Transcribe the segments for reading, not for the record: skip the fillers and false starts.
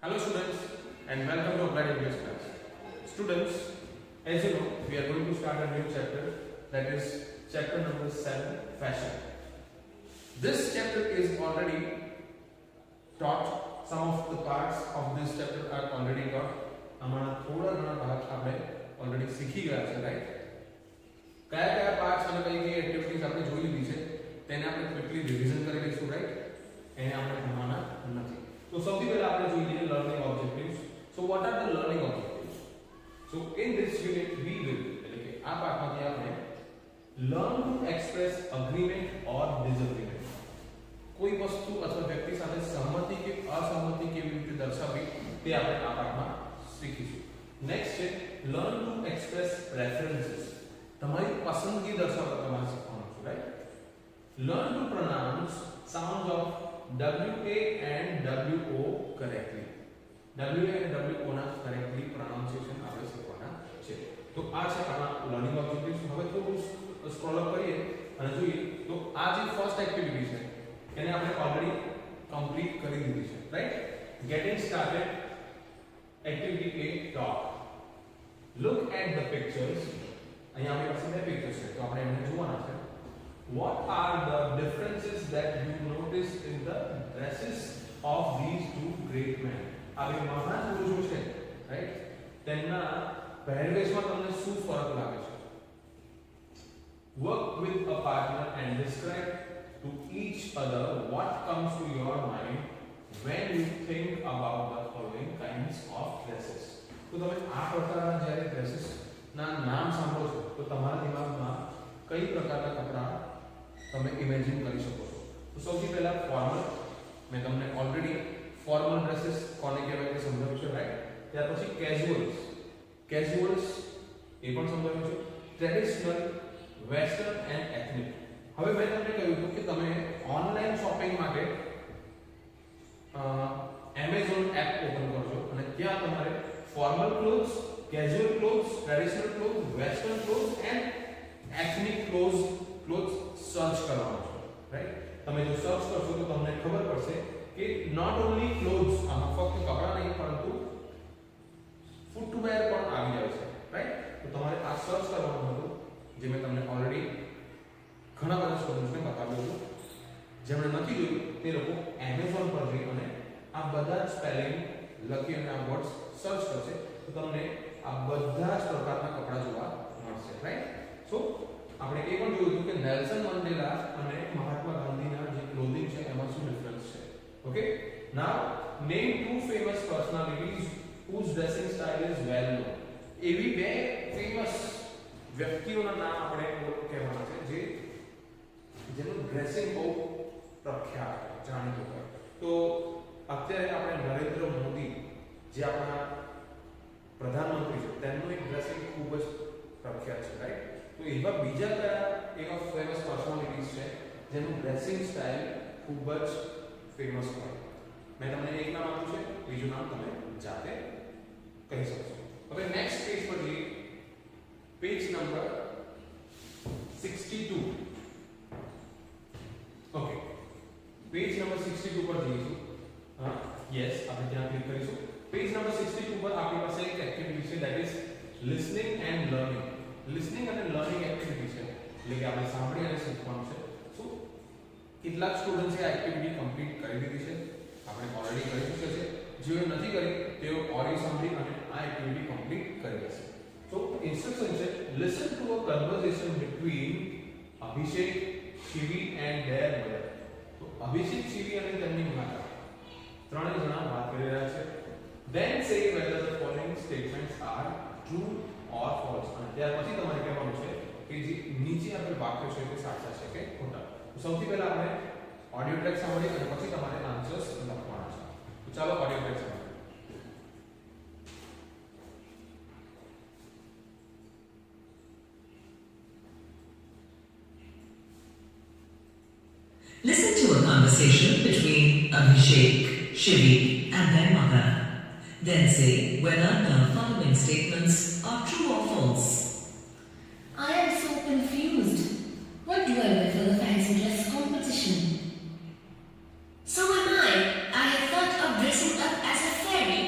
Hello students and welcome to Applied English class. Students, as you know, we are going to start a new chapter, that is chapter number 7, fashion. This chapter is already taught. Some of the parts of this chapter are already taught. हमारा थोड़ा घना भाग आपने already सीखी गया છે, right? કયા parts અને કઈ એક્ટિવિટીઝ આપણે જોઈ લીધી છે તેને આપણે ક્વિકલી રિવિઝન કરી લઈશું, રાઈટ? એને આપણે ભણવાના નથી. તો સૌથી પહેલા આપણે જોઈ લઈએ learning objectives. So what are the learning objectives? So in this unit we will, એટલે કે આ પાઠમાંથી આપણે લર્ન ટુ એક્સપ્રેસ અગ્રીમેન્ટ ઓર ડિસએગ્રીમેન્ટ. કોઈ વસ્તુ અથવા વ્યક્તિ સાથે સહમતિ કે અસહમતિ કેવી રીતે દર્શાવવી તે આપણે આ પાઠમાં શીખીશું. નેક્સ્ટ છે લર્ન ટુ એક્સપ્રેસ પ્રેફરન્સીસ. તમારી પસંદગી દર્શાવતા તમારે શીખવાનું છે, right? Learn to pronounce sounds of WA and WO correctly. WA and WO ના correctly pronunciation આપણે શીખવાના છે. તો આ છે આપણા લર્નિંગ ઓબ્જેક્ટિવ્સ. હવે થોડું સ્ક્રોલ અપ કરીએ અને જોઈએ તો આ જે ફર્સ્ટ એક્ટિવિટી છે એને આપણે ઓલરેડી કમ્પ્લીટ કરી દીધી છે, right? Getting started. Activity A, talk. Look at the pictures. અહીંયા આપણી પાસે બે પિક્ચર્સ છે તો આપણે એમને જોવાના છે. What are the differences that you notice in the dresses of these two great men? આ બે મહાન પુરુષો છે, રાઈટ? તેમના પહેરવેશમાં તમને શું ફરક લાગે છે? Work with a partner and describe to each other what comes to your mind when you think about the following kinds of dresses. તો તમે આ પ્રકારના જ્યારે ડ્રેસીસ ના નામ સાંભળો છો તો તમારા દિમાગમાં કઈ પ્રકારના કપડા તમે ઇમેજિન કરી શકો છો? તો સૌથી પહેલા ફોર્મલ. મેં તમને ઓલરેડી ફોર્મલ ડ્રેસીસ કોને કહેવાય તે સમજાવ્યું છે, રાઈટ? ત્યાર પછી કેઝ્યુઅલ્સ. કેઝ્યુઅલ્સ એ પણ સમજાવ્યું છે. Traditional, western and ethnic. હવે મેં તમને કહ્યું હતું કે તમે ઓનલાઈન શોપિંગ માટે એમેઝોન એપ ઓપન કરજો અને ત્યાં તમારે formal clothes, casual clothes, traditional clothes, western clothes and ethnic clothes search કરવાનો છે, રાઈટ? તમે જો સર્ચ કરશો તો તમને ખબર પડશે કે નોટ ઓન્લી ક્લોથ્સ, આમાં ફક્ત કપડા નહીં પરંતુ ફૂટવેર પણ આવી જાય છે, રાઈટ? તો તમારે આ સર્ચ કરવાનું હતું જે મેં તમને ઓલરેડી ઘણા બધા સ્ટુડન્ટ્સને બતાવ્યું હતું. જેમણે નથી જોયું તે લોકો એમેઝોન પર જઈ અને આ બધા સ્પેલિંગ લખી અને આ વર્ડ્સ સર્ચ કરશે તો તમને આ બધા જ પ્રકારના કપડા જોવા મળશે, રાઈટ? સો આપણે એ પણ જોયું હતું કે નેલ્સન મંડેલા અને મહાત્મા ગાંધીના જે ક્લોથિંગ છે એમાં શું ડિફરન્સ છે. Okay, now name two famous personalities whose dressing style is well known. એવી બે ફેમસ વ્યક્તિઓના નામ આપણે કહેવાના છે જે જેનું ડ્રેસિંગ બહુ પ્રખ્યાત જાણીતું હોય. તો અત્યારે આપણે નરેન્દ્ર મોદી જે આપણા પ્રધાનમંત્રી છે તેમનું એક ડ્રેસિંગ ખૂબ જ પ્રખ્યાત છે, રાઈટ? તો એવા બીજા કયા એવા ફેમસ પર્સનાલિટીઝ છે જેનું ડ્રેસિંગ સ્ટાઇલ ખૂબ જ ફેમસ હોય? મેં તમને એક નામ આપ્યું છે, બીજું નામ તમે જાતે કહી શકશો. હવે નેક્સ્ટ પેજ પર જઈએ. Page number 62. Okay, page number 62 પર જઈશું. હા, યસ, આપણે ત્યાં ક્લિક કરીશું. પેજ નંબર 62 પર આપણી પાસે એક એક્ટિવિટી છે that is listening and learning. Listening અને લર્નિંગ એક્ટિવિટી છે એટલે કે આપણે સાંભળી અને શીખવાનું છે. સો કેટલાક સ્ટુડન્ટ્સે આ એક્ટિવિટી કમ્પ્લીટ કરી દીધી છે, આપણે ઓલરેડી કરી ચૂક્યા છે. જેઓ નથી કરી તેઓ ઓડિયો સાંભળી અને આ એક્ટિવિટી કમ્પ્લીટ કરી લેશે. સો ઇન્સ્ટ્રક્શન છે listen to a conversation between Abhishek, Shivi and their mother. તો અભિષેક, શિવી અને તેમની માતા ત્રણેય જણા વાત કરી રહ્યા છે. Then say whether the following statements are true or false. અને ત્યાર પછી તમારે કહેવાનું છે કે જે નીચે આપેલ વાક્યો છે તે સાચા છે કે ખોટા. તો સૌથી પહેલા આપણે ઓડિયો ટ્રેક સાંભળીએ અને પછી તમારે આન્સર્સ લખવાના છે. તો ચાલો ઓડિયો ટ્રેક સાંભળીએ. Listen to a conversation between Abhishek, Shivi and their mother. Then say whether the following statements are true or false. I am so confused. What do I wear for the fancy dress competition? So am I. I had thought of dressing up as a fairy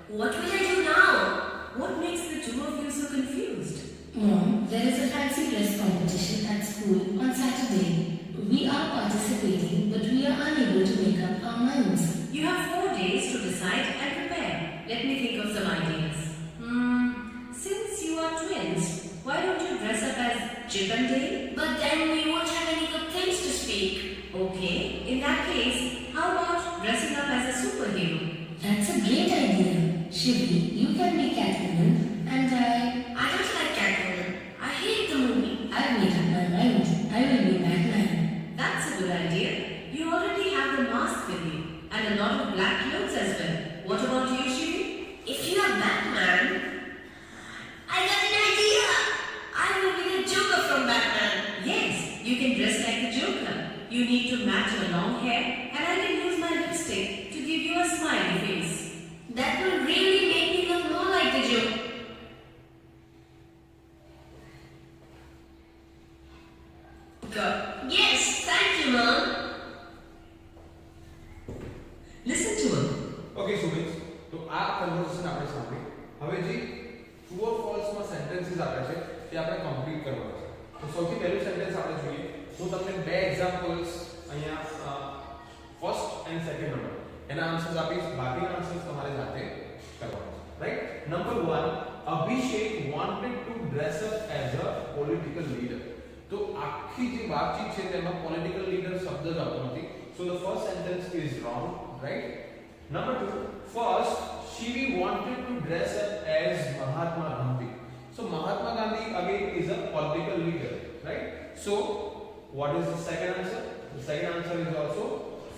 What will I do now? What makes the two of you so confused? Mom, there is a fancy dress competition at school on Saturday. We are participating, but we are unable to make up our minds. You have 4 days to decide and prepare. Let me think of some ideas. Since you are twins, why don't you dress up as Chip and Dale? But then we won't have any good things to speak. Okay, in that case, how about dressing up as a superhero? That's a great idea. Shivy, you can be Catwoman, and I don't like Catwoman. I hate the movie. I've made up my mind. I will be Batman. That's a good idea. You already have the mask with you and a lot of black clothes as well. What about you, Shivi? If you are Batman, I got an idea. I will be the Joker from Batman. Yes, you can dress like the Joker. You need to match your long hair and I can use my lipstick to give you a smiley face. That will really make me look more like the Joker. Yes, thank you, Mom. Listen to him. Okay students તો આ conversation આપણે સાંભળી હવે જે true or false માં sentences આપ્યા છે તે આપણે કમ્પ્લીટ કરવાના છે તો સૌથી પહેલું સેન્ટેન્સ આપણે જોઈએ હું તમને બે એક્ઝામ્પલ્સ અહીંયા ફર્સ્ટ એન્ડ સેકન્ડ નંબર એના આન્સર્સ આપીશ બાકીના આન્સર્સ તમારે જાતે કરવાના છે right number 1 Abhishek wanted to dress up as a political leader તો આખી જે વાતચીત છે તેમાં પોલિટિકલ લીડર શબ્દ જ આવતો નથી so the first sentence is wrong right. Number 2, first, Shivi wanted to dress up as Mahatma Gandhi. So Mahatma Gandhi again is a political leader, right? So what is the second answer? The second answer is also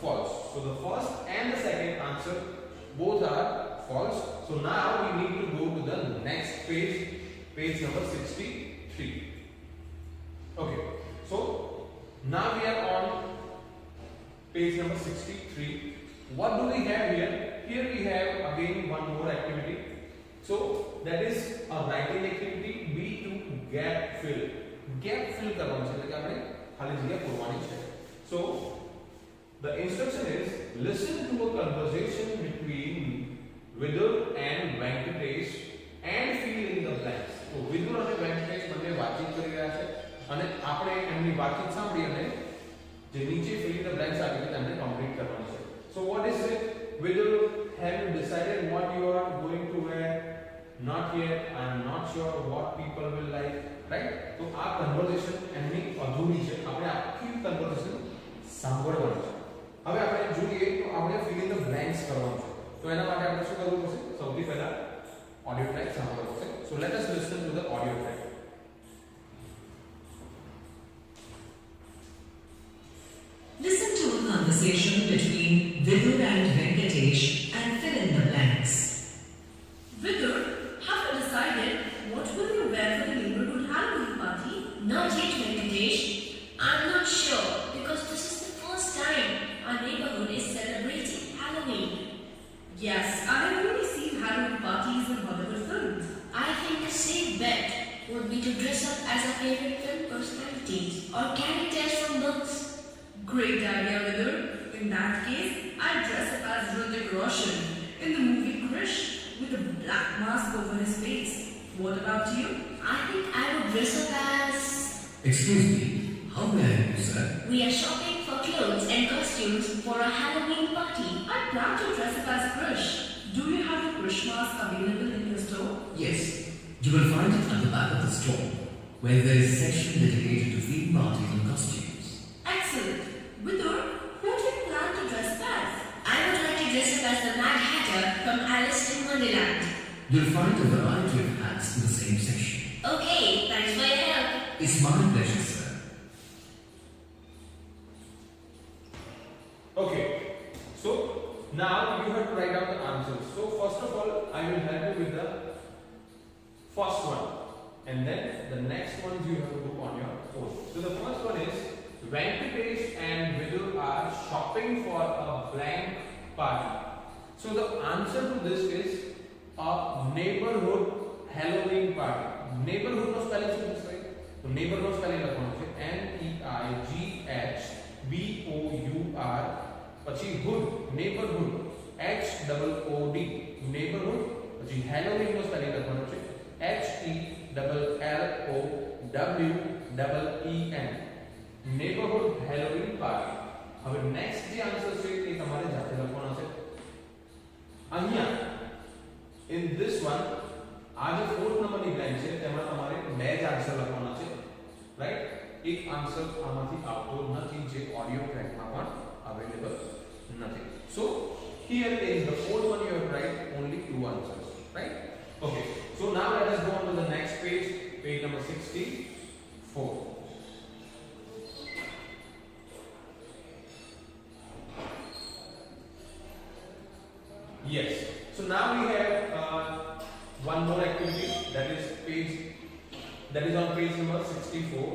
false. So the first and the second answer both are false. So now we need to go to the next page, page number 63. Okay. So now we are on page number 63. What do we have here? Here we have again one more activity. So that is a writing activity B to gap fill. Gap fill કરવાનું છે એટલે કે આપણે ખાલી જગ્યા પૂરવાની છે. So the instruction is listen to a conversation between Vidur and Venkatesh and fill in the blanks. તો વિદુર અને વેંકટેશ બંને વાતચીત કરી રહ્યા છે અને આપણે એમની વાતચીત સાંભળી અને જે નીચે fill in the blanks આપી છે તેમને કમ્પ્લીટ કરવાનું છે. So what is it? Vidur, have you decided what you are going to wear? Not yet. I am not sure what people will like. Right? So આ conversation એમની અધૂરી છે. આપણે આખી conversation સાંભળવાની છે. હવે આપણે જોઈએ તો આપણે fill in the blanks કરવાનું છે. તો એના માટે આપણે શું કરવું પડશે? સૌથી પહેલા audio track સાંભળવું પડશે. So let us listen to the audio track. Listen to a conversation between Vidur and Venkatesh and fill in the blanks. Vidur, have you decided what will you wear for the neighborhood Halloween party? Not yet, Venkatesh. I'm not sure because this is the first time our neighborhood is celebrating Halloween. Yes, I have only seen Halloween parties in Hollywood films. I think a safe bet would be to dress up as our favorite film personalities or characters from books. Great idea, Vidur. In that case, I'll dress up as Hrithik Roshan in the movie Krish with a black mask over his face. What about you? I think I would dress up as... Excuse me, how may I help you, sir? We are shopping for clothes and costumes for a Halloween party. I plan to dress up as Krish. Do you have the Krish mask available in your store? Yes, you will find it at the back of the store, where there is a section dedicated to theme parties and costumes. Excellent. Vidur, who do you plan to dress as? I would like to dress up as the Mad Hatter from Alice in Wonderland. You'll find a variety of hats in the same section. Okay, thanks for your help. It's my pleasure, sir. Okay. So now you have to write down the answers. So first of all, I will help you with the first one, and then the next ones you have to do on your own. So the first one is Venkatesh and Vidur are shopping for a blank party. So the answer to this is a neighborhood Halloween party. Neighborhood no spelling શું થશે? તો neighbor નો spelling લખવાનું છે NEIGHBOUR પછી hood neighborhood HOOD neighborhood जी Halloween નો spelling લખવાનો છે HELLOWEEN neighbourhood Halloween party. હવે next જે આન્સર છે એ તમારે જાતે લખવાનો છે. અહીંયા in this one આ જે 4th નંબરની બ્લેન્ક છે તેમાં તમારે બે જ આન્સર લખવાના છે, રાઈટ. એક આન્સર આમાંથી આવતો નથી જે ઓડિયો ટ્રેકમાં પણ અવેલેબલ નથી. સો here is the fourth one you have write only two answers, right? Okay, so now let us go on to the next page, page number 64. Yes, so now we have one more activity that is on page number 64.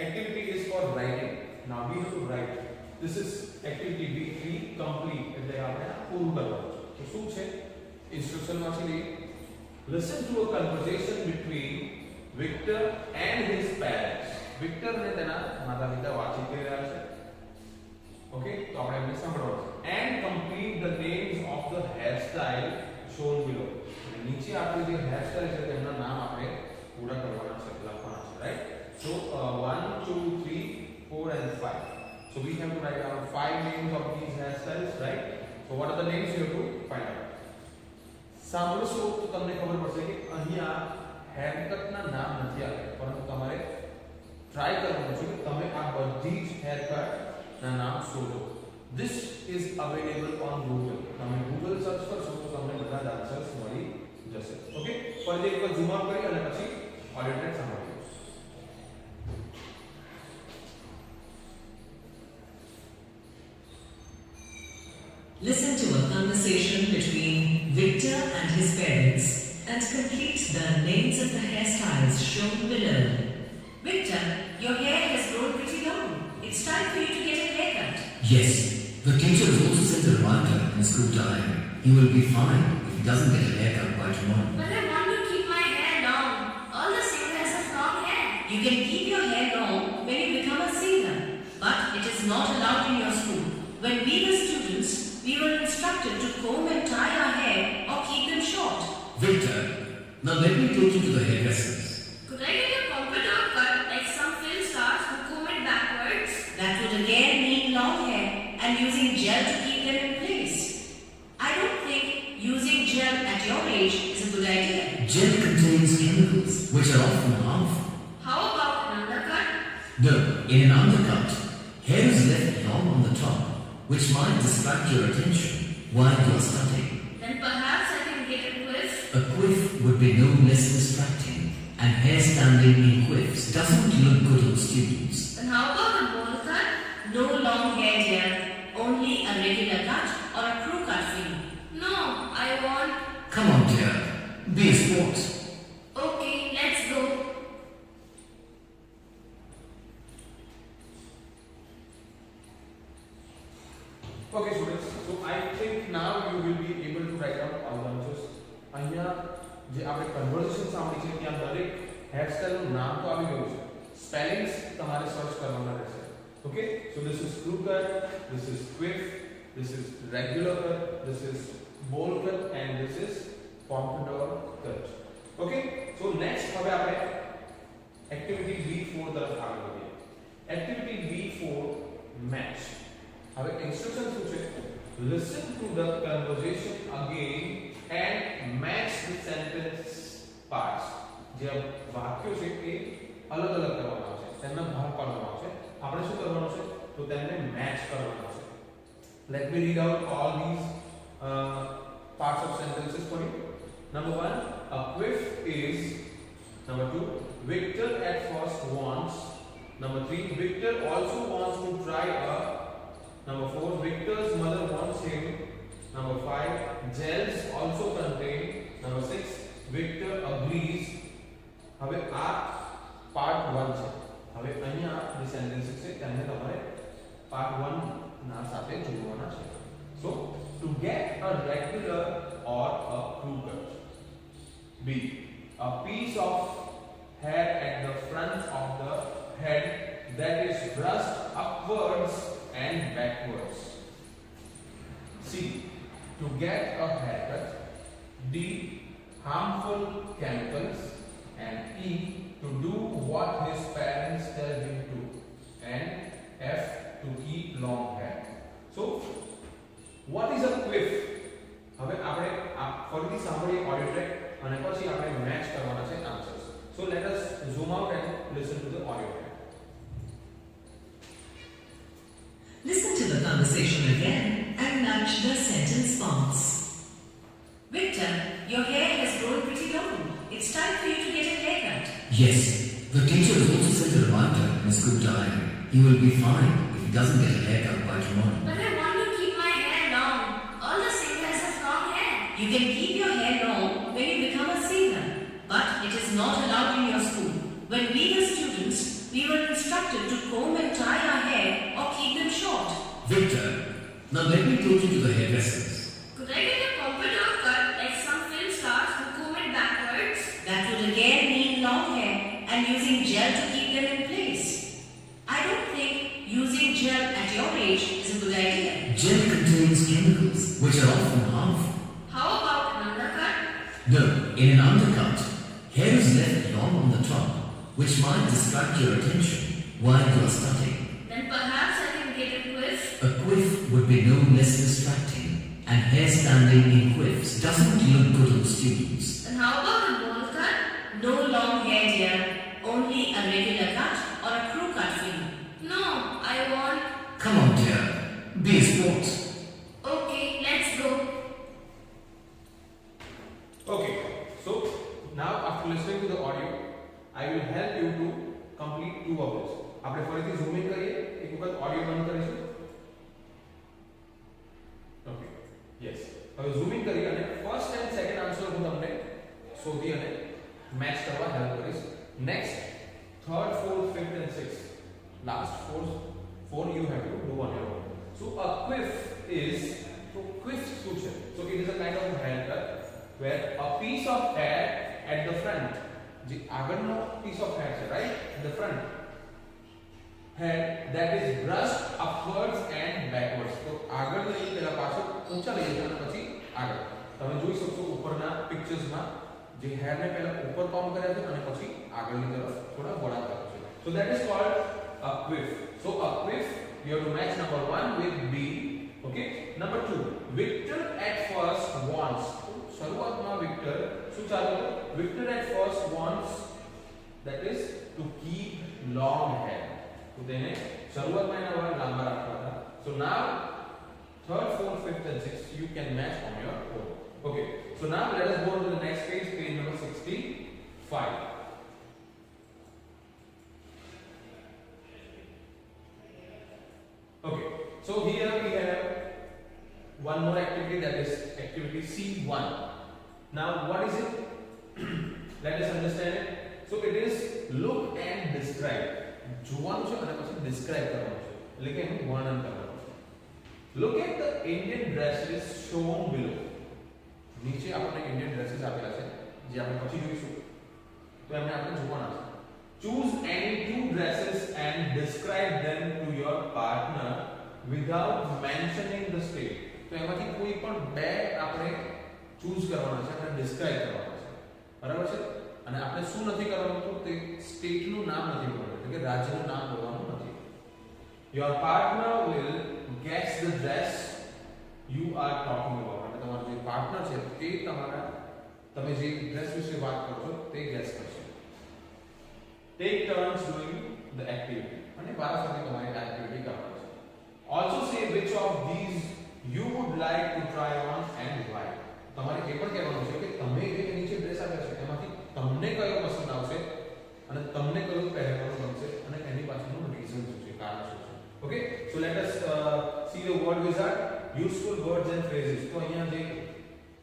Activity is for writing. Now we have to write. This is activity B3 complete. એટલે આપણે પૂરું કરવાનું છે. તો શું છે instruction માં છે listen to a conversation between Victor and his parents. Victor ને તેના માતા-પિતા વાતચીત કરી રહ્યા છે. ઓકે, તો આપણે એમને સાંભળવાનું છે. And complete the names of the hairstyle shown below. અને નીચે આપણે જે hairstyle છે તેમના નામ આપણે પૂરા કરવાના છે, લખવાના છે, right. So 1 2 3 4 and 5. So we have to write down 5 names of these hairstyles, right? So what are the names you have to find out? સાંભળશો તો તમને ખબર પડશે કે અહીંયા હેરકટ ના નામ નથી આપ્યા, પરંતુ તમારે ટ્રાય કરવાનું છે કે તમે આ બધી જ હેરકટ ના નામ શોધો. This is available on Google. તમે Google સર્ચ કરશો તો તમને બધા જ આન્સર્સ મળી જશે. ઓકે, ફરી એકવાર ઝૂમ આઉટ કરી અને પછી ઓડિયો ટ્રેક સાંભળો. Listen to a conversation between Victor and his parents and complete the names of the hairstyles shown below. Victor, your hair has grown pretty long. It's time for you to get a haircut. Yes, the teacher has also sent a reminder in his school diary. He will be fine if he doesn't get a haircut by tomorrow. But I want to keep my hair long. All the singers have long hair. You can keep your hair long when you become a singer, but it is not allowed in your school. When we were students, we were instructed to comb and tie our hair or keep them short. Victor, now let me take you to the hairdressers. Could I get a pompadour cut like some film stars who comb it backwards? That would again mean long hair and using gel to keep them in place. I don't think using gel at your age is a good idea. Gel contains chemicals which are often harmful. How about an undercut? No, in an undercut, hair is left long on the top, which might distract your attention while you are studying. Then perhaps I can get a quiff. A quiff would be no less distracting, and hair standing in quiffs doesn't look good on students. Then how about a bowl cut? No long hair, dear. Only a regular cut or a crew cut for you. No, I want. Come on, dear, be a sport. Okay, let's go. Okay, students. So I think now you will be able to write down all the answers. અહીંયા જે આપણે conversion સાંભળી છે ત્યાં દરેક hairstyle નું નામ તો આવી ગયું છે. સ્પેલિંગ્સ તમારે સર્ચ કરવાના રહેશે. Okay, so this is crew cut, this is quiff, this is regular cut, this is bowl cut and this is pompadour cut. Okay, so next હવે આપણે એક્ટિવિટી B4 તરફ આગળ વધીએ. Activity B4 match. હવે instruction શું છે? Listen to the conversation again and match the sentence parts. જે વાક્યો છે એ અલગ અલગ કરવાના છે, તેમને ભાગ પાડવાના છે. આપણે શું કરવાનું છે? તો તેમને મેચ કરવાના છે. Let me read out all these parts of sentences for you. Number 1, a quiff is. Number 2, Victor at first wants. Number 3, Victor also wants to try a. Number 4, Victor's mother wants him. Number 5, gels also contain. Number 6, Victor agrees. હવે આ part 1 છે. હવે અહીંયા જે sentences છે તેમને તમારે part 1 ના સાથે જોડવાના છે. So to get a regular or a crew cut. B, a piece of hair at the front of the head that is brushed upwards and backwards. C, to get a haircut, D. Harmful chemicals, and E. To do what his parents tell him to, and F. To keep long hair. So, what is a quiff? હવે આપણે ફરીથી સાંભળીએ audio track અને પછી આપણે match કરવાના છે answers. So let us zoom out and listen to the audio track. Listen to the conversation again and match the sentence parts. Victor, your hair has grown pretty long. It's time for you to get a haircut. Yes, the teacher has also sent a reminder in his good diary. He will be fine if he doesn't get a haircut by tomorrow. But I want to keep my hair long. All the singers have long hair. You can keep your hair long when you become a singer, but it is not allowed in your school. When we were students, we were instructed to comb and tie our hair or keep them short. Victor, now let me take you to the hairdressers. Could I get a pompadour cut like some film stars who comb it backwards? That would again mean long hair and using gel to keep them in place. I don't think using gel at your age is a good idea. Gel contains chemicals which are often harmful. How about an undercut? No, in an undercut, hair is left long on the top, which might distract your attention while you are studying. Then perhaps I can get a quiff. A quiff would be no less distracting, and hair standing in quiffs doesn't look good on students. And how about a bowl cut? No long hair, dear. Only a regular cut or a crew cut for you. No, I want. Come on, dear, be a sport. Okay, let's go. Okay, so now after listening to the audio, I will help you to complete two of this. આપણે ફરીથી zoom in કરીએ, એક વખત audio બંધ કરીશું. Okay, yes. હવે zoom in કરી અને ફર્સ્ટ એન્ડ સેકન્ડ આન્સર હું તમને શોધી અને મેચ કરવા હેલ્પ કરીશ. Next third, fourth, fifth and sixth, last four you have to do on your own. So a quiff is, so quiff શું છે? So it is a kind of haircut where a piece of hair at the front, જે આગળનો piece of hair છે, right, at the front hair, that is brushed upwards and backwards. તો આગળ લઈ પહેલા પાછળ ઊંચા લઈ જશે અને પછી આગળ. તમે જોઈ શકશો ઉપરના પિક્ચર્સમાં જે hair ને પહેલા ઉપર કોમ કર્યા છે અને પછી આગળની તરફ થોડા વળાંક કરે છે. So that is called a quiff. So a quiff, you have to match number 1 with B. Okay. Number 2, Victor at first wants. શરૂઆતમાં Victor શું ચાલુ? Victor at first wants, that is to keep long hair. તો તેને શરૂઆતમાં એના વાળ લાંબા રાખવા હતા. So now third, fourth, fifth and sixth you can match on your own. Okay. So now let us go on to the next page, page number 65. Okay, so here we have one more activity, that is activity C1. Now what is it? Let us understand it. So it is look and describe. જોવાનું છે અને પછી describe કરવાનું છે, એટલે કે એનું વર્ણન કરવાનું છે. Look at the Indian dresses shown below. નીચે આપણે Indian dresses આપેલા છે જે આપણે પછી જોઈશું. તો એમને આપણે જોવાના છે. Choose any two dresses and describe them to your partner without mentioning the state. તો એમાંથી કોઈ પણ બે આપણે ચૂઝ કરવાના છે અને ડિસ્ક્રાઇબ કરવાના છે, બરાબર છે? અને આપણે શું નથી કરવાનું, તો તે સ્ટેટનું નામ નથી બોલવાનું, એટલે કે રાજ્યનું નામ બોલવાનું નથી. Your partner will guess the dress you are talking about. એટલે તમારો જે પાર્ટનર છે તે તમે જે ડ્રેસ વિશે વાત કરો છો તે ગેસ કરશે. Take turns doing the activity. અને વારાફરતી તમારે એક્ટિવિટી કરવાની છે. Also say which of these you would like to try on and why. તમારે એ પણ કહેવાનું છે કે તમે જે નીચે ડ્રેસ આપ્યા છે એમાંથી તમને કયો પસંદ આવશે અને તમને કયો પહેરવાનું ગમશે અને એની પાછળનું રીઝન શું છે, કારણ શું છે. Okay, so let us see the word wizard, useful words and phrases. તો અહીંયા જે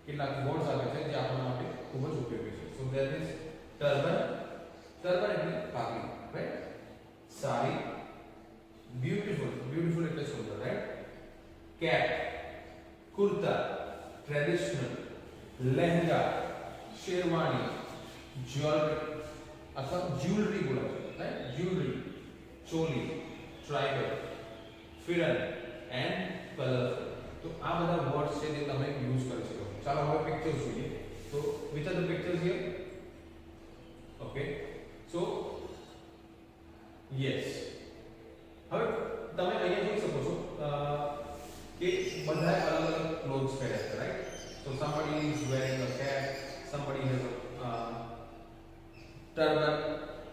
કેટલાક વર્ડ્સ આવે છે જે આપણા માટે ખૂબ જ ઉપયોગી છે. So there is turban. Turban એટલે પાઘડી, right? Sari, beautiful એટલે સુંદર, right? Cap, kurta, traditional, lehenga, sherwani, jewelry અથવા jewelry બોલે છે, right? Jewelry, choli, tribal, firan and colorful. તો આ બધા વર્ડ્સ છે જે તમે યુઝ કરી શકો. ચાલો હવે પિક્ચર્સ જોઈએ. So which are the pictures here? Okay, so yes. હવે તમે અહીંયા જોઈ શકો છો કે બધા અલગ અલગ ક્લોથ્સ પહેર્યા છે, right? So somebody is wearing a cap, somebody has a turban,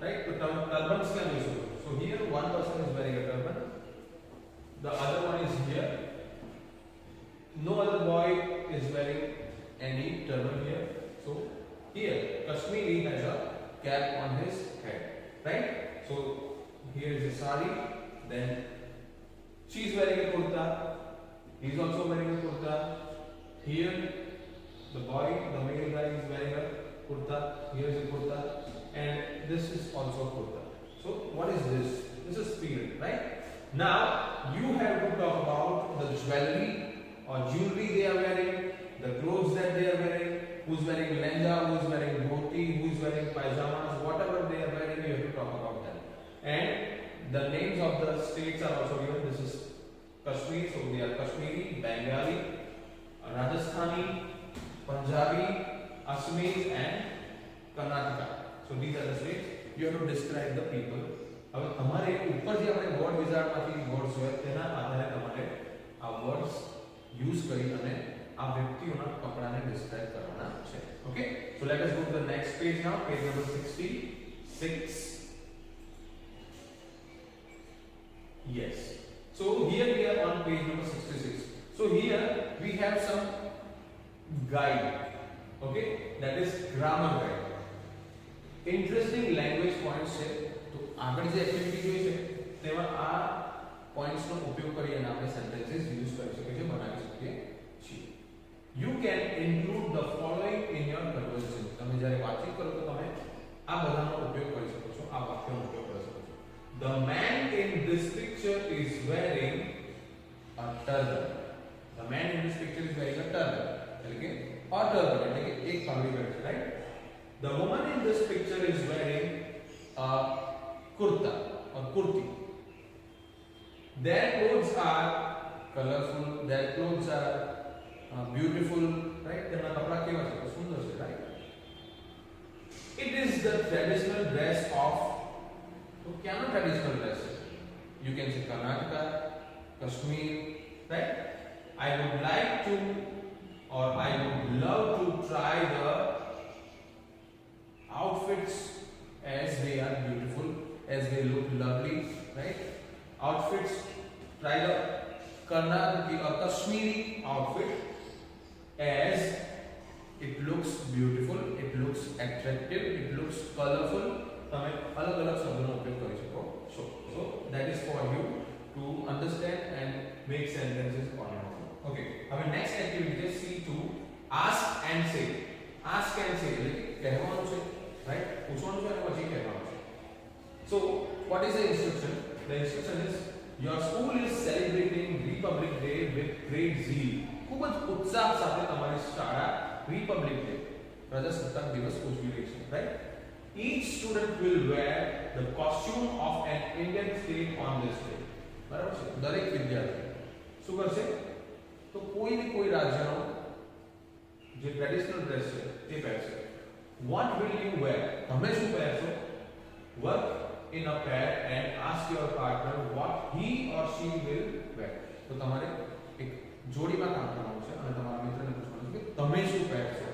right? So turbans can be shown. So here one person is wearing a turban, the other one is here. No other boy is wearing any turban here. So here Kashmiri has a cap on his head, right? So here is a sari, then she is wearing a kurta, he is also wearing a kurta. Here the boy, the male guy is wearing a kurta, here is a kurta, and this is also a kurta. So what is this? This is period, right? Now you have to talk about the jewelry or jewelry they are wearing, the clothes that they are wearing, who's wearing lehenga, who's wearing dhoti, who's wearing pajamas, whatever they are wearing, you have to talk about them. And the names of the states are also given. This is Kashmir, so they are Kashmiri, Bengali, Rajasthani, Punjabi, Assamese, and Karnataka. So these are the states. You have to describe the people. હવે તમારે ઉપર જે આપણે word વિઝાર્ડમાંથી words હોય તેના આધારે તમારે આ વર્ડ્સ યુઝ કરી અને આ વ્યક્તિઓના કપડાને ડિસ્ક્રાઇબ કરવાના છે. Okay, so let us go to the next page now, page number 66. Yes. So here we are on page number 66. So here we have some guide. Okay, that is grammar guide. Interesting language points છે. તો આગળ જે activity જોઈ છે તેમાં આ પોઈન્ટ્સનો ઉપયોગ કરી અને આપણે સેન્ટેન્સીસ યુઝ કરી શકીએ છીએ, બનાવી શકીએ છીએ. You can include the following in your conversation. તમે જ્યારે વાતચીત કરો તો તમે આ બધાનો ઉપયોગ કરી શકો છો, આ વાક્યનો ઉપયોગ કરી શકો છો. The man in this picture is wearing a turban. The man in this picture is wearing a turban. એટલે કે a turban એટલે કે એક પાઘડી પહેરે છે, right? The woman in this picture is wearing a kurta or kurti. Their clothes are colorful, their clothes are beautiful, right? તેમના કપડા કેવા છે? સુંદર છે, right? It is the traditional dress of, તો ક્યાંનો traditional dress છે? You can say Karnataka, Kashmir, right? I would like to, or I would love to try the outfits as they are beautiful, as they look lovely, right? Outfits, try the Karnataki or Kashmiri outfit as it looks beautiful, it looks attractive, it looks colorful. તમે અલગ અલગ શબ્દોનો ઉપયોગ કરી શકો છો. So that is for you to understand and make sentences on your own. Okay, હવે next activity is C2, ask and say. Ask and say એટલે કહેવાનું છે, right? પૂછવાનું છે અને પછી કહેવાનું છે. So what is the instruction? The instruction is your school is celebrating Republic Day with great zeal. ખૂબ જ ઉત્સાહ સાથે તમારી શાળા Republic Day, પ્રજાસત્તાક દિવસ ઉજવી રહી છે, right? Each student will wear the costume of an Indian state on this day. બરાબર છે? દરેક વિદ્યાર્થી શું કરશે? તો કોઈ ને કોઈ રાજ્યનો જે ટ્રેડિશનલ ડ્રેસ છે તે પહેરશે. What will you wear? તમે શું પહેરશો? Work in a pair and ask your partner what he or she will wear. તો તમારે એક જોડીમાં કામ કરવાનું છે અને તમારા મિત્રને પૂછવાનું છે કે તમે શું પહેરશો.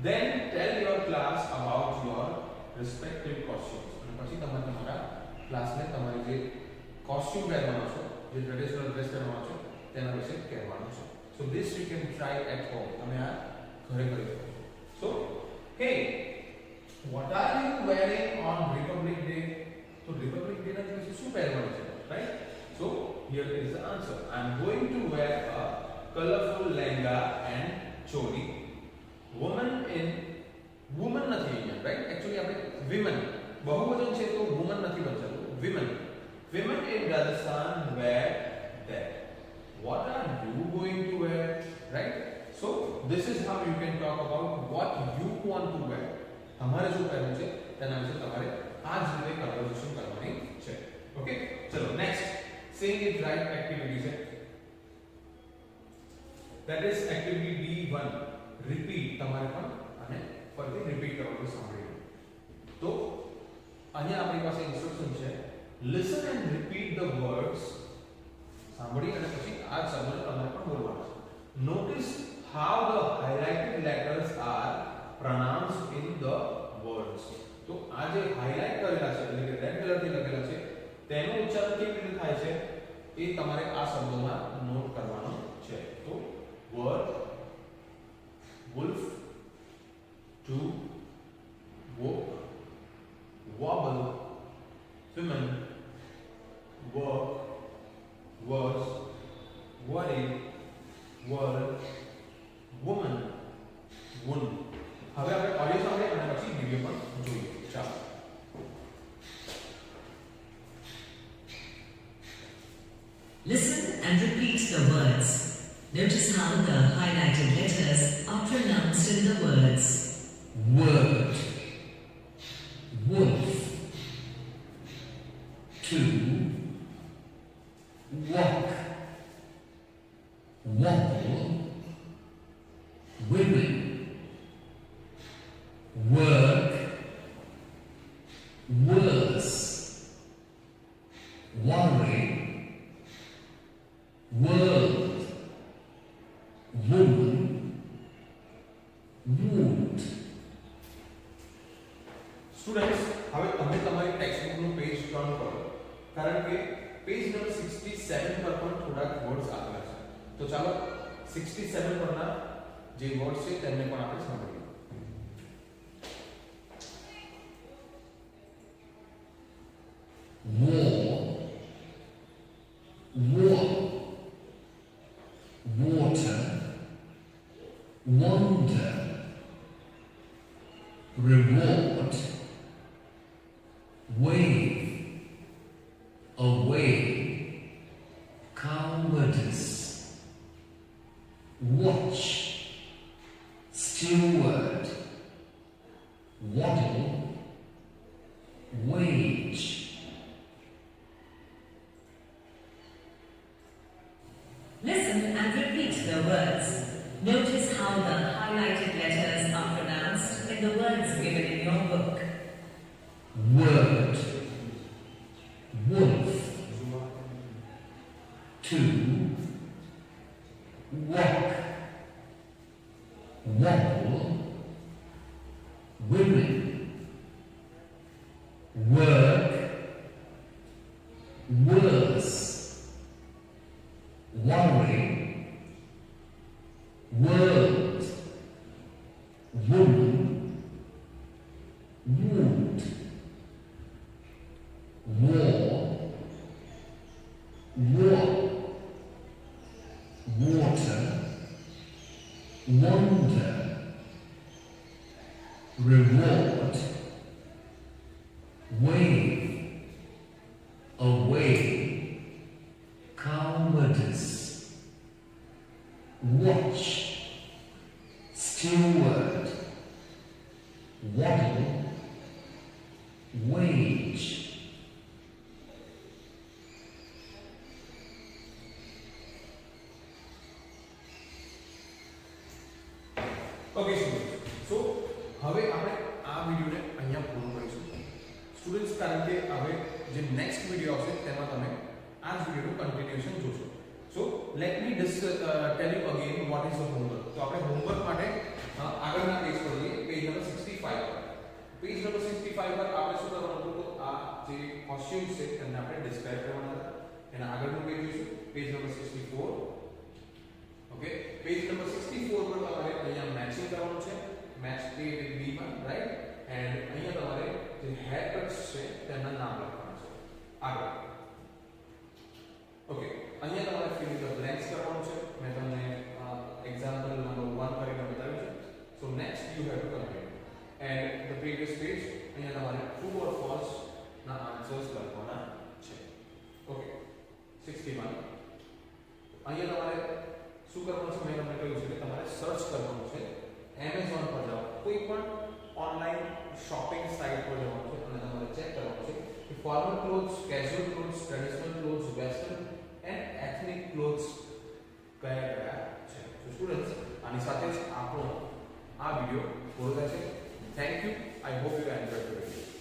Then tell your class about your respective costumes. અને પછી તમારે તમારા ક્લાસને તમારી જે કોસ્ટ્યુમ પહેરવાનો છો, જે ટ્રેડિશનલ ડ્રેસ પહેરવાનો છો તેના વિશે કહેવાનું છે. So this you can try at home. તમે આ ઘરે કરી શકો છો. So hey, what are you wearing on Republic Day? So Republic Day ના દિવસે શું પહેરવાનું છે, right? So here is the answer. I am going to wear a colorful lehenga and choli. Woman નથી અહીંયા, right? Actually આપણે women બહુવચન છે તો woman નથી બનતું. Women in Rajasthan wear that. What are you going to wear, right? So this is how you can talk about what you want to wear. તમારે શું પહેરવું છે તેના વિશે તમારે આ જ રીતે કન્વર્સેશન કરવાની છે. ઓકે, ચલો next saying it right activity છે. That is activity D1. Repeat તમારે પણ અને ફરીથી રિપીટ કરવાનું સાંભળીને. તો અહીંયા આપણી પાસે ઇન્સ્ટ્રક્શન છે listen and repeat the words. સાંભળી અને પછી આ શબ્દને તમારે પણ બોલવાના છે. Notice how the highlighted letters are pronounced in the words. તો આ જે હાઇલાઇટ કરેલા છે એટલે કે રેડ કલરથી લખેલા છે તેનો ઉચ્ચારણ કેવી રીતે થાય છે એ તમારે આ શબ્દોમાં નોટ કરવાનો છે. તો word, wolf, to, walk, wobble, women, work, was, worry, world, woman, wound. હવે આપણે ઓડિયો સાંભળીએ અને પછી વિડિયો પણ જોઈએ. ચાલો. Listen and repeat the words. Notice how the highlighted letters are pronounced in the words. Word. Wolf. To. Walk. Wobble. Women. Work. Worse. Worry. World. Woman. Wound. Students હવે તમે તમારી ટેક્સ્ટબુકનું પેજ ટર્ન કરો કારણ કે page number 67 પર પણ થોડાક words આપેલા છે. તો ચાલો 67 પરના જે વર્ડ્સ છે તેમને પણ આપણે સાંભળીએ. War, war, water, wonder, reward, wave, away, cowardice, watch, steward, waddle, wage. Listen and repeat the words. Notice how the highlighted letters are pronounced in the words given in your book. Word, wolf, to, walk, wobble, women, work, worse, worry, world, woman, wound, war, war, water, wonder, reward, wave, away, cowardice, watch, steward, waddle, wage. Okay students, so હવે આપણે આ વિડિયોને અહીંયા પૂર્ણ કરીશું. Students કારણ કે હવે જે નેક્સ્ટ વિડિયો આવશે તેમાં તમે આ જ વિડિયોનું કન્ટિન્યુએશન જોશો. So let me tell you again what is the homework. તો આપણે હોમવર્ક માટે આગળના પેજ પર જઈએ, પેજ નંબર 65 પર. પેજ નંબર 65 પર આપણે શું કરવાનું હતું તો આ જે કોસ્ચ્યુમ્સ છે તેને આપણે ડિસ્ક્રાઇબ કરવાના હતા. એના આગળનું પેજ જોઈશું, page number 64. Okay, page number 64 પર તમારે અહીંયા મેચિંગ કરવાનું છે, મેચ A with B માં, રાઈટ? એન્ડ અહીંયા તમારે જે હેર કટ્સ છે તેના નામ લખવાના છે આગળ. ઓકે, અહીંયા તમારે ફિલ ધ બ્લેન્ક્સ કરવાનું છે. મેં તમને એક્ઝામ્પલ નંબર 1 કરીને બતાવ્યું છે. So next you have to continue and the previous page. અહીંયા તમારે ટ્રુ ઓર ફોલ્સ ના આન્સર્સ લખવાના છે. ઓકે, 61. અહીંયા તમારે શું કરવાનું છે મેં તમને કહ્યું છે કે તમારે સર્ચ કરવાનું છે. Amazon પર જાઓ, કોઈ પણ ઓનલાઈન શોપિંગ સાઇટ પર જવાનું છે અને તમારે ચેક કરવાનું છે કે formal clothes, casual clothes, traditional clothes, western and ethnic clothes કયા કયા છે. તો સ્ટુડન્ટ્સ આ આની સાથે જ આપણો આ વિડિયો પૂરો થાય છે. Thank you. I hope you enjoyed the video.